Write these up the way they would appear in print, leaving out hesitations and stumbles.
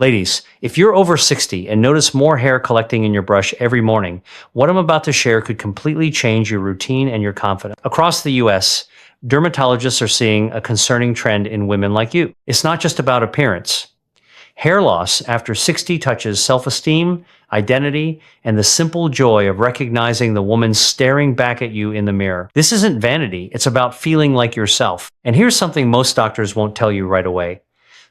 Ladies, if you're over 60 and notice more hair collecting in your brush every morning, what I'm about to share could completely change your routine and your confidence. Across the US, dermatologists are seeing a concerning trend in women like you. It's not just about appearance. Hair loss after 60 touches self-esteem, identity, and the simple joy of recognizing the woman staring back at you in the mirror. This isn't vanity, it's about feeling like yourself. And here's something most doctors won't tell you right away.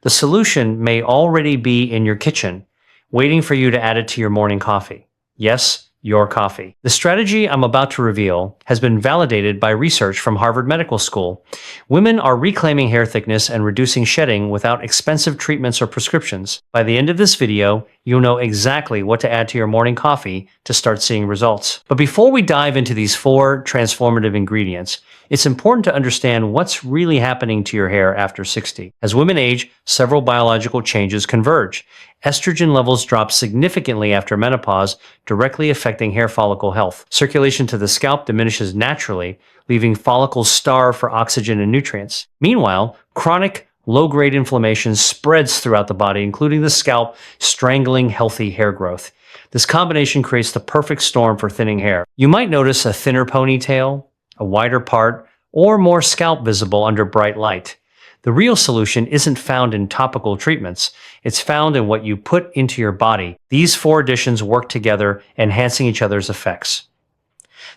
The solution may already be in your kitchen, waiting for you to add it to your morning coffee. Yes, your coffee. The strategy I'm about to reveal has been validated by research from Harvard Medical School. Women are reclaiming hair thickness and reducing shedding without expensive treatments or prescriptions. By the end of this video, you'll know exactly what to add to your morning coffee to start seeing results. But before we dive into these 4 transformative ingredients, it's important to understand what's really happening to your hair after 60. As women age, several biological changes converge. Estrogen levels drop significantly after menopause, directly affecting hair follicle health. Circulation to the scalp diminishes naturally, leaving follicles starved for oxygen and nutrients. Meanwhile, chronic low-grade inflammation spreads throughout the body, including the scalp, strangling healthy hair growth. This combination creates the perfect storm for thinning hair. You might notice a thinner ponytail, a wider part, or more scalp visible under bright light. The real solution isn't found in topical treatments. It's found in what you put into your body. These 4 additions work together, enhancing each other's effects.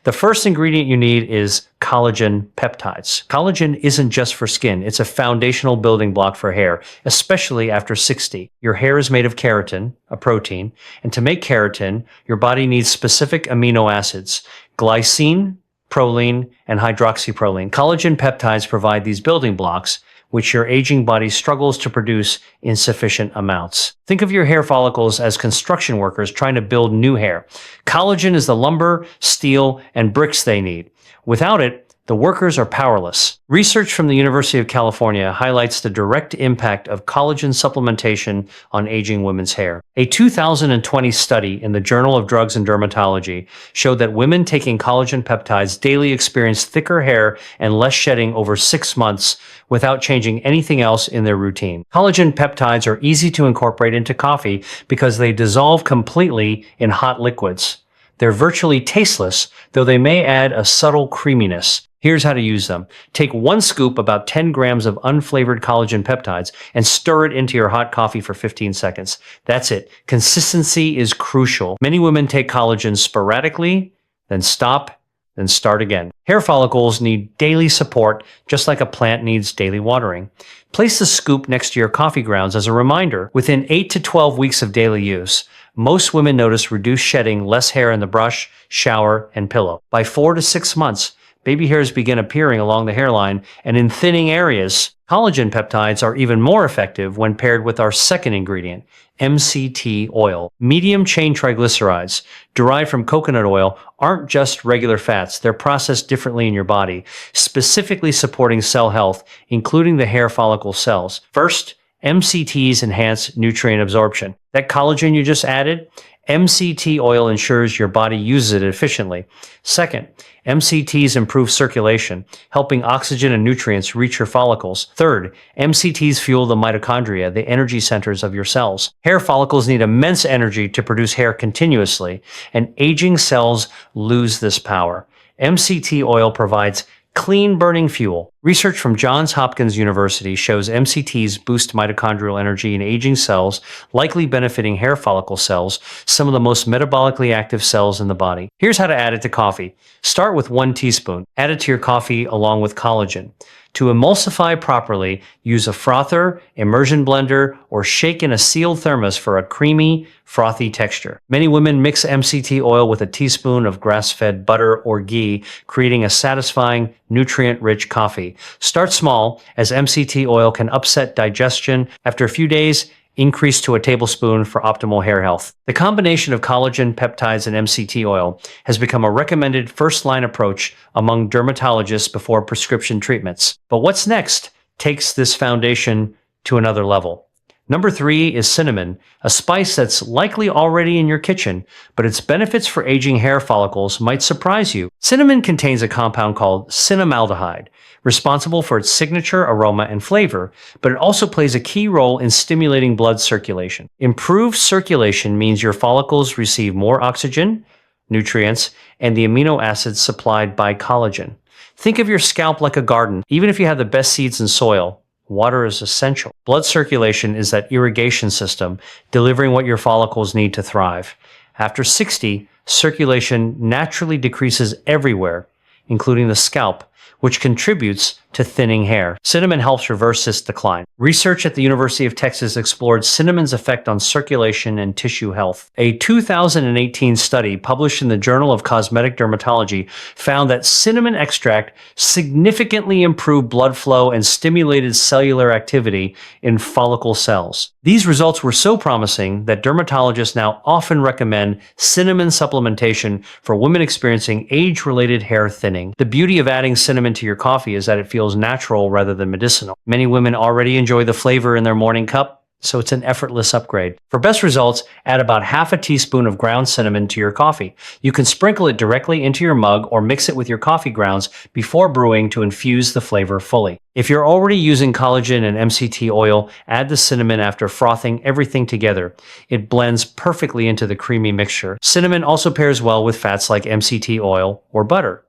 The first ingredient you need is collagen peptides. Collagen isn't just for skin. It's a foundational building block for hair, especially after 60. Your hair is made of keratin, a protein, and to make keratin, your body needs specific amino acids, glycine, proline, and hydroxyproline. Collagen peptides provide these building blocks, which your aging body struggles to produce in sufficient amounts. Think of your hair follicles as construction workers trying to build new hair. Collagen is the lumber, steel, and bricks they need. Without it, the workers are powerless. Research from the University of California highlights the direct impact of collagen supplementation on aging women's hair. A 2020 study in the Journal of Drugs and Dermatology showed that women taking collagen peptides daily experienced thicker hair and less shedding over 6 months without changing anything else in their routine. Collagen peptides are easy to incorporate into coffee because they dissolve completely in hot liquids. They're virtually tasteless, though they may add a subtle creaminess. Here's how to use them. Take 1 scoop, about 10 grams of unflavored collagen peptides, and stir it into your hot coffee for 15 seconds. That's it. Consistency is crucial. Many women take collagen sporadically, then stop, then start again. Hair follicles need daily support, just like a plant needs daily watering. Place the scoop next to your coffee grounds as a reminder. Within 8 to 12 weeks of daily use, most women notice reduced shedding, less hair in the brush, shower, and pillow. By 4 to 6 months, baby hairs begin appearing along the hairline and in thinning areas. Collagen peptides are even more effective when paired with our second ingredient, MCT oil. Medium-chain triglycerides, derived from coconut oil, aren't just regular fats. They're processed differently in your body, specifically supporting cell health, including the hair follicle cells. First, MCTs enhance nutrient absorption. That collagen you just added, MCT oil ensures your body uses it efficiently. Second, MCTs improve circulation, helping oxygen and nutrients reach your follicles. Third, MCTs fuel the mitochondria, the energy centers of your cells. Hair follicles need immense energy to produce hair continuously, and aging cells lose this power. MCT oil provides clean burning fuel. Research from Johns Hopkins University shows MCTs boost mitochondrial energy in aging cells, likely benefiting hair follicle cells, some of the most metabolically active cells in the body. Here's how to add it to coffee. Start with 1 teaspoon. Add it to your coffee along with collagen. To emulsify properly, use a frother, immersion blender, or shake in a sealed thermos for a creamy, frothy texture. Many women mix MCT oil with a teaspoon of grass-fed butter or ghee, creating a satisfying, nutrient-rich coffee. Start small, as MCT oil can upset digestion. After a few days, increase to a tablespoon for optimal hair health. The combination of collagen, peptides, and MCT oil has become a recommended first-line approach among dermatologists before prescription treatments. But what's next takes this foundation to another level. Number 3 is cinnamon, a spice that's likely already in your kitchen, but its benefits for aging hair follicles might surprise you. Cinnamon contains a compound called cinnamaldehyde, responsible for its signature aroma and flavor, but it also plays a key role in stimulating blood circulation. Improved circulation means your follicles receive more oxygen, nutrients, and the amino acids supplied by collagen. Think of your scalp like a garden. Even if you have the best seeds and soil, water is essential. Blood circulation is that irrigation system, delivering what your follicles need to thrive. After 60, circulation naturally decreases everywhere, including the scalp, which contributes to thinning hair. Cinnamon helps reverse this decline. Research at the University of Texas explored cinnamon's effect on circulation and tissue health. A 2018 study published in the Journal of Cosmetic Dermatology found that cinnamon extract significantly improved blood flow and stimulated cellular activity in follicle cells. These results were so promising that dermatologists now often recommend cinnamon supplementation for women experiencing age-related hair thinning. The beauty of adding cinnamon to your coffee is that it feels natural rather than medicinal. Many women already enjoy the flavor in their morning cup, so it's an effortless upgrade. For best results, add about half a teaspoon of ground cinnamon to your coffee. You can sprinkle it directly into your mug or mix it with your coffee grounds before brewing to infuse the flavor fully. If you're already using collagen and MCT oil, add the cinnamon after frothing everything together. It blends perfectly into the creamy mixture. Cinnamon also pairs well with fats like MCT oil or butter,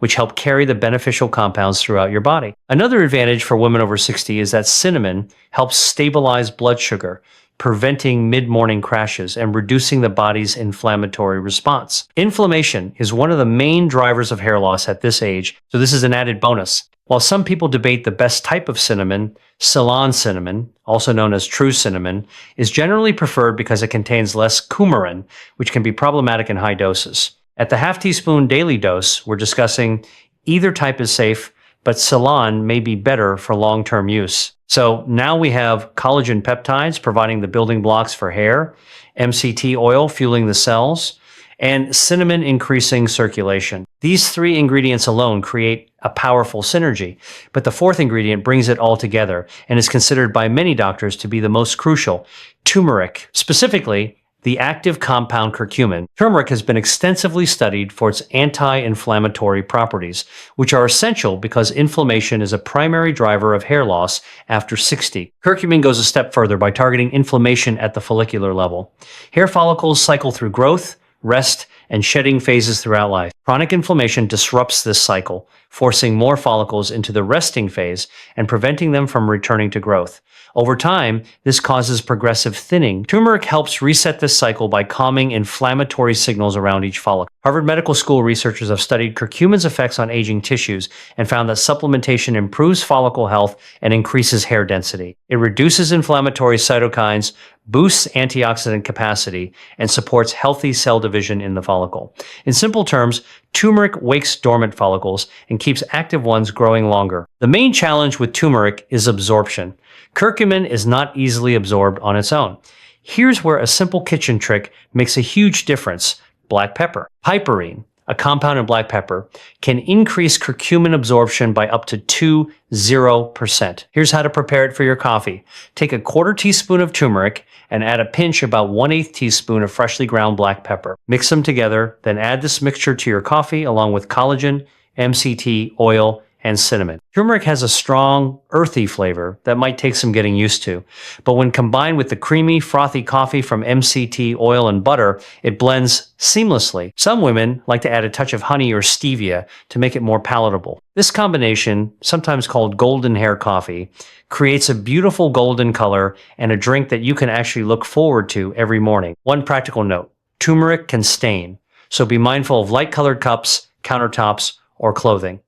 which help carry the beneficial compounds throughout your body. Another advantage for women over 60 is that cinnamon helps stabilize blood sugar, preventing mid-morning crashes and reducing the body's inflammatory response. Inflammation is one of the main drivers of hair loss at this age, so this is an added bonus. While some people debate the best type of cinnamon, Ceylon cinnamon, also known as true cinnamon, is generally preferred because it contains less coumarin, which can be problematic in high doses. At the half teaspoon daily dose, we're discussing either type is safe, but Ceylon may be better for long-term use. So now we have collagen peptides providing the building blocks for hair, MCT oil fueling the cells, and cinnamon increasing circulation. These three ingredients alone create a powerful synergy, but the fourth ingredient brings it all together and is considered by many doctors to be the most crucial: turmeric. Specifically, the active compound curcumin. Turmeric has been extensively studied for its anti-inflammatory properties, which are essential because inflammation is a primary driver of hair loss after 60. Curcumin goes a step further by targeting inflammation at the follicular level. Hair follicles cycle through growth, rest, and shedding phases throughout life. Chronic inflammation disrupts this cycle, forcing more follicles into the resting phase and preventing them from returning to growth. Over time, this causes progressive thinning. Turmeric helps reset this cycle by calming inflammatory signals around each follicle. Harvard Medical School researchers have studied curcumin's effects on aging tissues and found that supplementation improves follicle health and increases hair density. It reduces inflammatory cytokines, boosts antioxidant capacity, and supports healthy cell division in the follicle. In simple terms, turmeric wakes dormant follicles and keeps active ones growing longer. The main challenge with turmeric is absorption. Curcumin is not easily absorbed on its own. Here's where a simple kitchen trick makes a huge difference: black pepper. Piperine, a compound in black pepper, can increase curcumin absorption by up to 20%. Here's how to prepare it for your coffee. Take a quarter teaspoon of turmeric and add a pinch, about 1/8 teaspoon of freshly ground black pepper. Mix them together, then add this mixture to your coffee along with collagen, MCT, oil, and cinnamon. Turmeric has a strong, earthy flavor that might take some getting used to, but when combined with the creamy, frothy coffee from MCT, oil, and butter, it blends seamlessly. Some women like to add a touch of honey or stevia to make it more palatable. This combination, sometimes called golden hair coffee, creates a beautiful golden color and a drink that you can actually look forward to every morning. One practical note: turmeric can stain, so be mindful of light-colored cups, countertops, or clothing.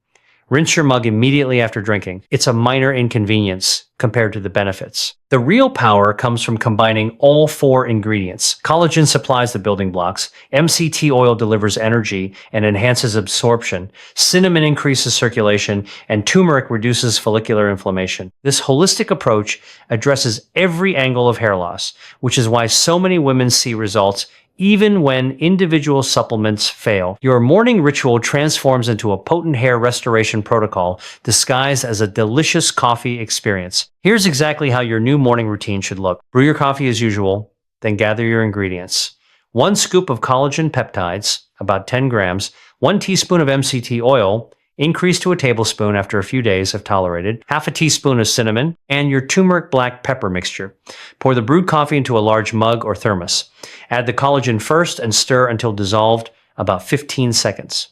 Rinse your mug immediately after drinking. It's a minor inconvenience compared to the benefits. The real power comes from combining all four ingredients. Collagen supplies the building blocks, MCT oil delivers energy and enhances absorption, cinnamon increases circulation, and turmeric reduces follicular inflammation. This holistic approach addresses every angle of hair loss, which is why so many women see results even when individual supplements fail. Your morning ritual transforms into a potent hair restoration protocol disguised as a delicious coffee experience. Here's exactly how your new morning routine should look. Brew your coffee as usual, then gather your ingredients. 1 scoop of collagen peptides, about 10 grams, 1 teaspoon of MCT oil, Increase to a tablespoon after a few days if tolerated, half a teaspoon of cinnamon, and your turmeric black pepper mixture. Pour the brewed coffee into a large mug or thermos. Add the collagen first and stir until dissolved, about 15 seconds.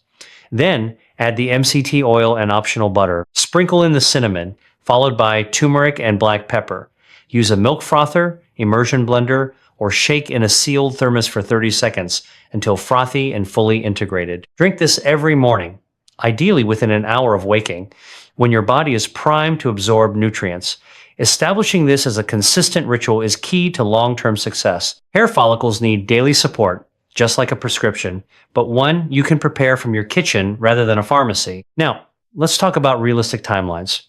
Then add the MCT oil and optional butter. Sprinkle in the cinnamon, followed by turmeric and black pepper. Use a milk frother, immersion blender, or shake in a sealed thermos for 30 seconds until frothy and fully integrated. Drink this every morning, ideally within an hour of waking, when your body is primed to absorb nutrients. Establishing this as a consistent ritual is key to long-term success. Hair follicles need daily support, just like a prescription, but one you can prepare from your kitchen rather than a pharmacy. Now, let's talk about realistic timelines.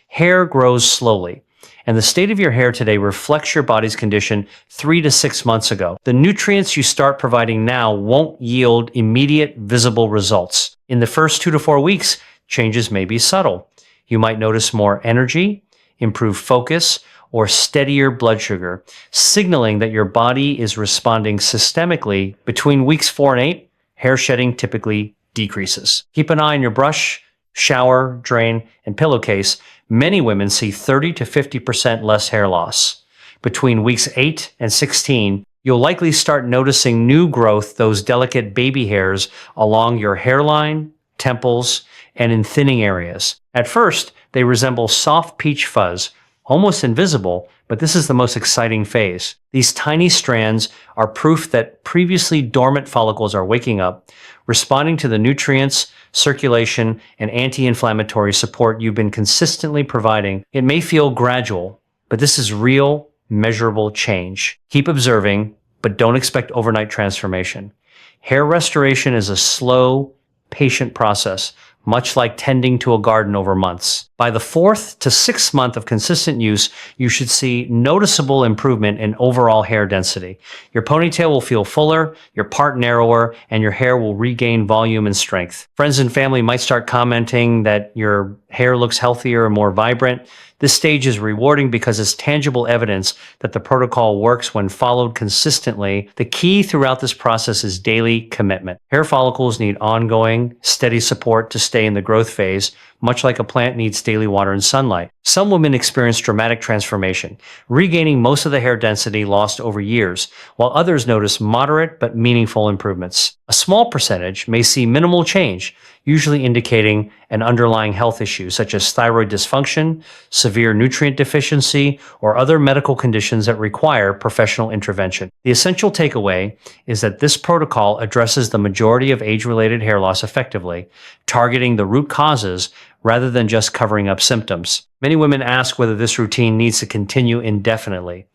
Hair grows slowly, and the state of your hair today reflects your body's condition 3 to 6 months ago. The nutrients you start providing now won't yield immediate visible results. In the first 2 to 4 weeks, changes may be subtle. You might notice more energy, improved focus, or steadier blood sugar, signaling that your body is responding systemically. Between weeks 4 and 8, hair shedding typically decreases. Keep an eye on your brush, shower, drain, and pillowcase. Many women see 30 to 50% less hair loss. Between weeks 8 and 16, you'll likely start noticing new growth, those delicate baby hairs along your hairline, temples, and in thinning areas. At first, they resemble soft peach fuzz, almost invisible, but this is the most exciting phase. These tiny strands are proof that previously dormant follicles are waking up, responding to the nutrients, circulation, and anti-inflammatory support you've been consistently providing. It may feel gradual, but this is real, measurable change. Keep observing, but don't expect overnight transformation. Hair restoration is a slow, patient process, much like tending to a garden over months. By the 4th to 6th month of consistent use, you should see noticeable improvement in overall hair density. Your ponytail will feel fuller, your part narrower, and your hair will regain volume and strength. Friends and family might start commenting that your hair looks healthier and more vibrant. This stage is rewarding because it's tangible evidence that the protocol works when followed consistently. The key throughout this process is daily commitment. Hair follicles need ongoing, steady support to stay in the growth phase, much like a plant needs daily water and sunlight. Some women experience dramatic transformation, regaining most of the hair density lost over years, while others notice moderate but meaningful improvements. A small percentage may see minimal change, usually indicating an underlying health issue such as thyroid dysfunction, severe nutrient deficiency, or other medical conditions that require professional intervention. The essential takeaway is that this protocol addresses the majority of age-related hair loss effectively, targeting the root causes rather than just covering up symptoms. Many women ask whether this routine needs to continue indefinitely.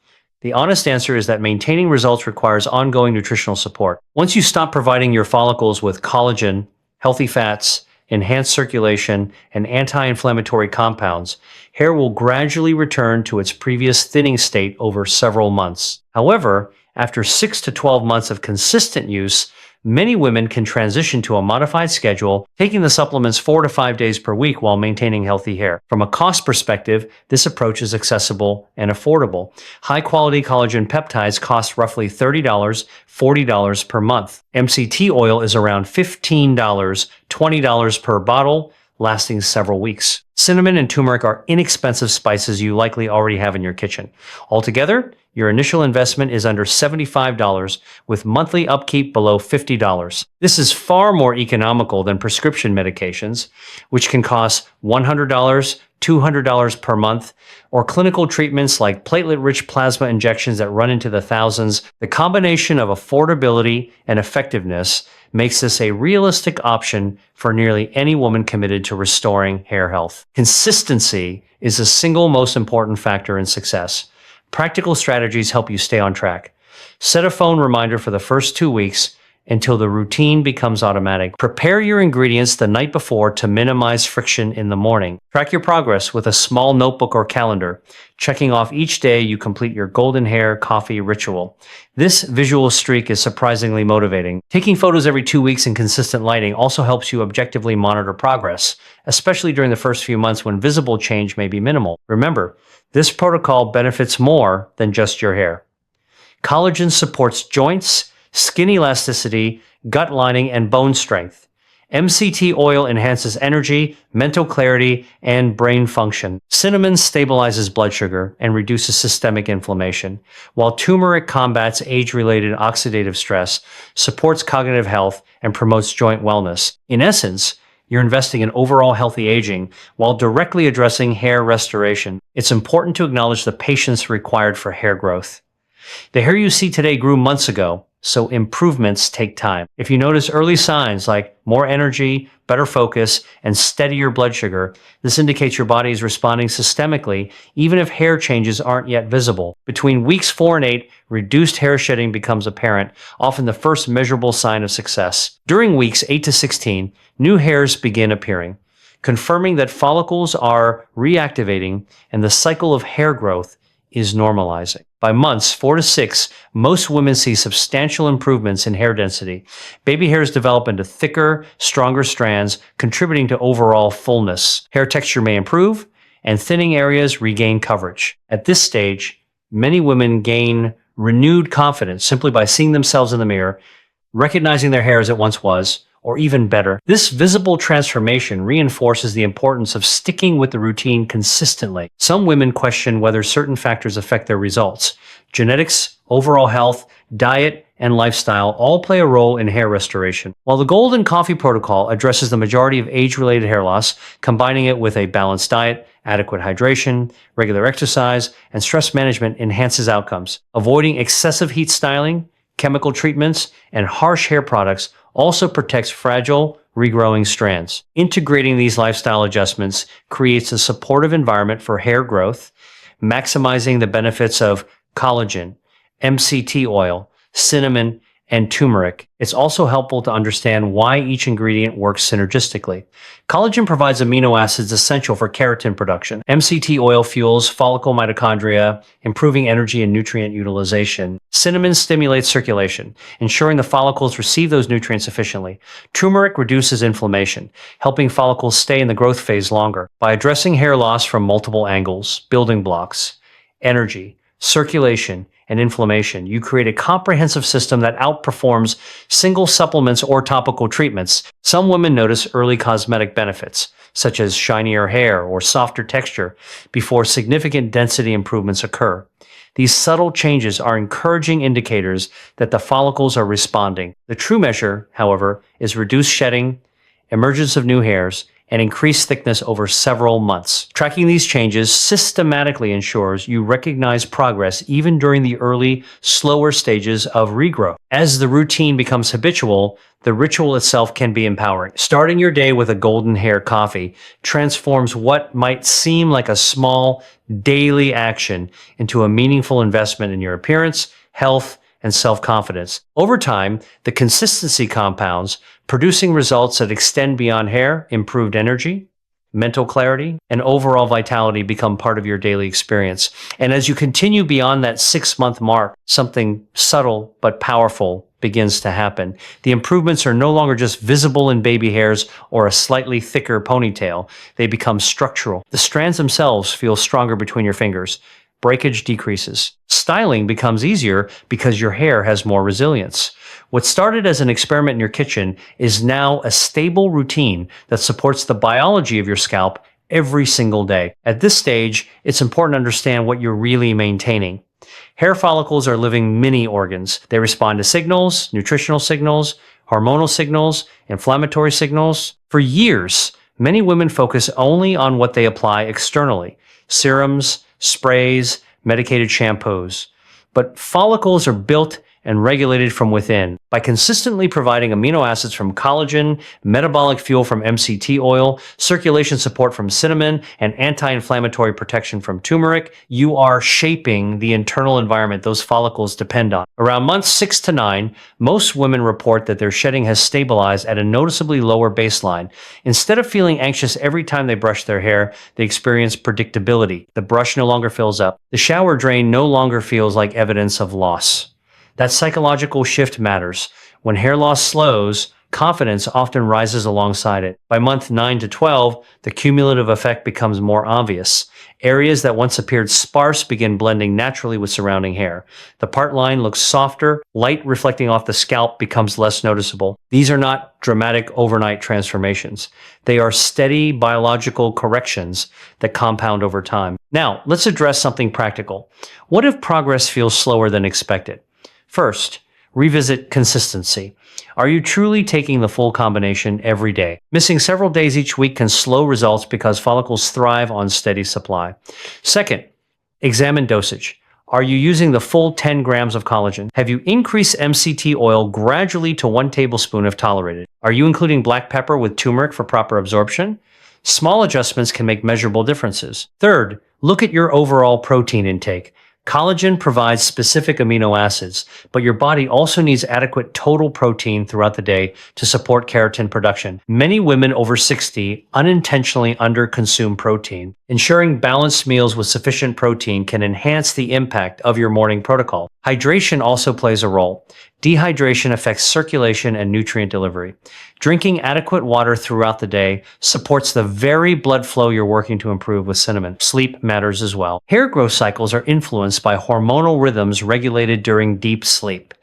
The honest answer is that maintaining results requires ongoing nutritional support. Once you stop providing your follicles with collagen, healthy fats, enhanced circulation, and anti-inflammatory compounds, hair will gradually return to its previous thinning state over several months. However, after 6 to 12 months of consistent use, many women can transition to a modified schedule, taking the supplements 4 to 5 days per week while maintaining healthy hair. From a cost perspective, this approach is accessible and affordable. High-quality collagen peptides cost roughly $30, $40 per month. MCT oil is around $15, $20 per bottle, lasting several weeks. Cinnamon and turmeric are inexpensive spices you likely already have in your kitchen. Altogether, your initial investment is under $75 with monthly upkeep below $50. This is far more economical than prescription medications, which can cost $100, $200 per month, or clinical treatments like platelet-rich plasma injections that run into the thousands. The combination of affordability and effectiveness makes this a realistic option for nearly any woman committed to restoring hair health. Consistency is the single most important factor in success. Practical strategies help you stay on track. Set a phone reminder for the first 2 weeks until the routine becomes automatic. Prepare your ingredients the night before to minimize friction in the morning. Track your progress with a small notebook or calendar, checking off each day you complete your golden hair coffee ritual. This visual streak is surprisingly motivating. Taking photos every 2 weeks in consistent lighting also helps you objectively monitor progress, especially during the first few months when visible change may be minimal. Remember, this protocol benefits more than just your hair. Collagen supports joints, skin elasticity, gut lining, and bone strength. MCT oil enhances energy, mental clarity, and brain function. Cinnamon stabilizes blood sugar and reduces systemic inflammation, while turmeric combats age-related oxidative stress, supports cognitive health, and promotes joint wellness. In essence, you're investing in overall healthy aging while directly addressing hair restoration. It's important to acknowledge the patience required for hair growth. The hair you see today grew months ago, so improvements take time. If you notice early signs like more energy, better focus, and steadier blood sugar, this indicates your body is responding systemically, even if hair changes aren't yet visible. Between weeks 4 and 8, reduced hair shedding becomes apparent, often the first measurable sign of success. During weeks 8 to 16, new hairs begin appearing, confirming that follicles are reactivating and the cycle of hair growth is normalizing. By months 4 to 6, most women see substantial improvements in hair density. Baby hairs develop into thicker, stronger strands, contributing to overall fullness. Hair texture may improve, and thinning areas regain coverage. At this stage, many women gain renewed confidence simply by seeing themselves in the mirror, recognizing their hair as it once was, or even better. This visible transformation reinforces the importance of sticking with the routine consistently. Some women question whether certain factors affect their results. Genetics, overall health, diet, and lifestyle all play a role in hair restoration. While the Golden Coffee Protocol addresses the majority of age-related hair loss, combining it with a balanced diet, adequate hydration, regular exercise, and stress management enhances outcomes. Avoiding excessive heat styling, chemical treatments, and harsh hair products also protects fragile, regrowing strands. Integrating these lifestyle adjustments creates a supportive environment for hair growth, maximizing the benefits of collagen, MCT oil, cinnamon, and turmeric. It's also helpful to understand why each ingredient works synergistically. Collagen provides amino acids essential for keratin production. MCT oil fuels follicle mitochondria, improving energy and nutrient utilization. Cinnamon stimulates circulation, ensuring the follicles receive those nutrients efficiently. Turmeric reduces inflammation, helping follicles stay in the growth phase longer. By addressing hair loss from multiple angles, building blocks, energy, circulation, and inflammation, you create a comprehensive system that outperforms single supplements or topical treatments. Some women notice early cosmetic benefits, such as shinier hair or softer texture, before significant density improvements occur. These subtle changes are encouraging indicators that the follicles are responding. The true measure, however, is reduced shedding, emergence of new hairs, and increased thickness over several months. Tracking these changes systematically ensures you recognize progress even during the early, slower stages of regrowth. As the routine becomes habitual, the ritual itself can be empowering. Starting your day with a golden hair coffee transforms what might seem like a small, daily action into a meaningful investment in your appearance, health, and self-confidence. Over time, the consistency compounds, producing results that extend beyond hair. Improved energy, mental clarity, and overall vitality become part of your daily experience. And as you continue beyond that 6-month mark, something subtle but powerful begins to happen. The improvements are no longer just visible in baby hairs or a slightly thicker ponytail. They become structural. The strands themselves feel stronger between your fingers. Breakage decreases. Styling becomes easier because your hair has more resilience. What started as an experiment in your kitchen is now a stable routine that supports the biology of your scalp every single day. At this stage, it's important to understand what you're really maintaining. Hair follicles are living mini organs. They respond to signals, nutritional signals, hormonal signals, inflammatory signals. For years, many women focus only on what they apply externally: serums, sprays, medicated shampoos. But follicles are built and regulated from within. By consistently providing amino acids from collagen, metabolic fuel from MCT oil, circulation support from cinnamon, and anti-inflammatory protection from turmeric, you are shaping the internal environment those follicles depend on. Around months 6 to 9, most women report that their shedding has stabilized at a noticeably lower baseline. Instead of feeling anxious every time they brush their hair, they experience predictability. The brush no longer fills up. The shower drain no longer feels like evidence of loss. That psychological shift matters. When hair loss slows, confidence often rises alongside it. By month 9 to 12, the cumulative effect becomes more obvious. Areas that once appeared sparse begin blending naturally with surrounding hair. The part line looks softer, light reflecting off the scalp becomes less noticeable. These are not dramatic overnight transformations. They are steady biological corrections that compound over time. Now, let's address something practical. What if progress feels slower than expected? First, revisit consistency. Are you truly taking the full combination every day? Missing several days each week can slow results because follicles thrive on steady supply. Second, examine dosage. Are you using the full 10 grams of collagen? Have you increased MCT oil gradually to 1 tablespoon if tolerated? Are you including black pepper with turmeric for proper absorption? Small adjustments can make measurable differences. Third, look at your overall protein intake. Collagen provides specific amino acids, but your body also needs adequate total protein throughout the day to support keratin production. Many women over 60 unintentionally underconsume protein. Ensuring balanced meals with sufficient protein can enhance the impact of your morning protocol. Hydration also plays a role. Dehydration affects circulation and nutrient delivery. Drinking adequate water throughout the day supports the very blood flow you're working to improve with cinnamon. Sleep matters as well. Hair growth cycles are influenced by hormonal rhythms regulated during deep sleep.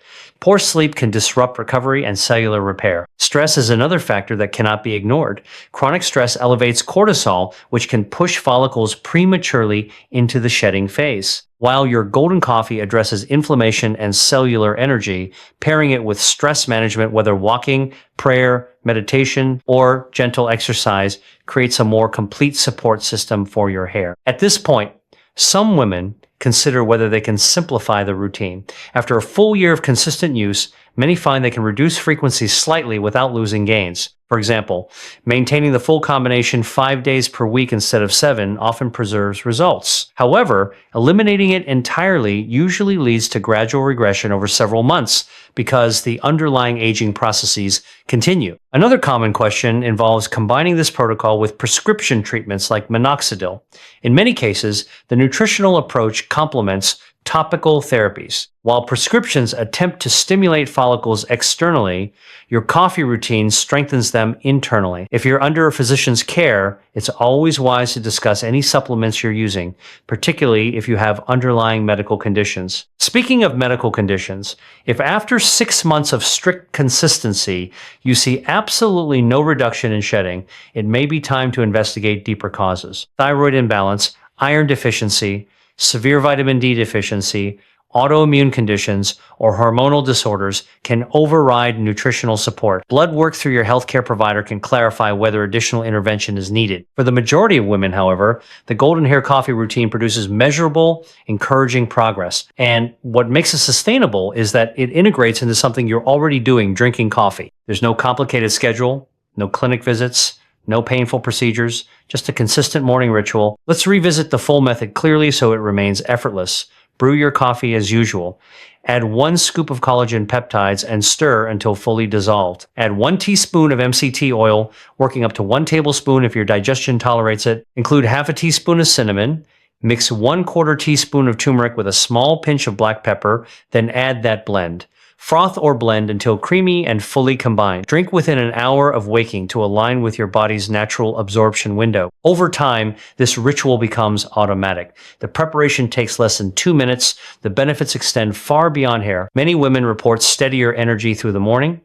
Poor sleep can disrupt recovery and cellular repair. Stress is another factor that cannot be ignored. Chronic stress elevates cortisol, which can push follicles prematurely into the shedding phase. While your golden coffee addresses inflammation and cellular energy, pairing it with stress management, whether walking, prayer, meditation, or gentle exercise, creates a more complete support system for your hair. At this point, some women consider whether they can simplify the routine. After a full year of consistent use, many find they can reduce frequency slightly without losing gains. For example, maintaining the full combination 5 days per week instead of 7 often preserves results. However, eliminating it entirely usually leads to gradual regression over several months because the underlying aging processes continue. Another common question involves combining this protocol with prescription treatments like minoxidil. In many cases, the nutritional approach complements topical therapies. While prescriptions attempt to stimulate follicles externally, your coffee routine strengthens them internally. If you're under a physician's care, it's always wise to discuss any supplements you're using, particularly if you have underlying medical conditions. Speaking of medical conditions, if after 6 months of strict consistency, you see absolutely no reduction in shedding, it may be time to investigate deeper causes. Thyroid imbalance, iron deficiency, severe vitamin D deficiency, autoimmune conditions, or hormonal disorders can override nutritional support. Blood work through your healthcare provider can clarify whether additional intervention is needed. For the majority of women, however, the golden hair coffee routine produces measurable, encouraging progress. And what makes it sustainable is that it integrates into something you're already doing, drinking coffee. There's no complicated schedule, no clinic visits, no painful procedures, just a consistent morning ritual. Let's revisit the full method clearly so it remains effortless. Brew your coffee as usual. Add 1 scoop of collagen peptides and stir until fully dissolved. Add 1 teaspoon of MCT oil, working up to 1 tablespoon if your digestion tolerates it. Include half a teaspoon of cinnamon. Mix 1/4 teaspoon of turmeric with a small pinch of black pepper, then add that blend. Froth or blend until creamy and fully combined. Drink within an hour of waking to align with your body's natural absorption window. Over time, this ritual becomes automatic. The preparation takes less than 2 minutes. The benefits extend far beyond hair. Many women report steadier energy through the morning,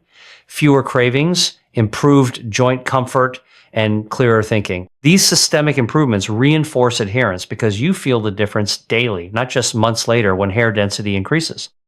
fewer cravings, improved joint comfort, and clearer thinking. These systemic improvements reinforce adherence because you feel the difference daily, not just months later when hair density increases.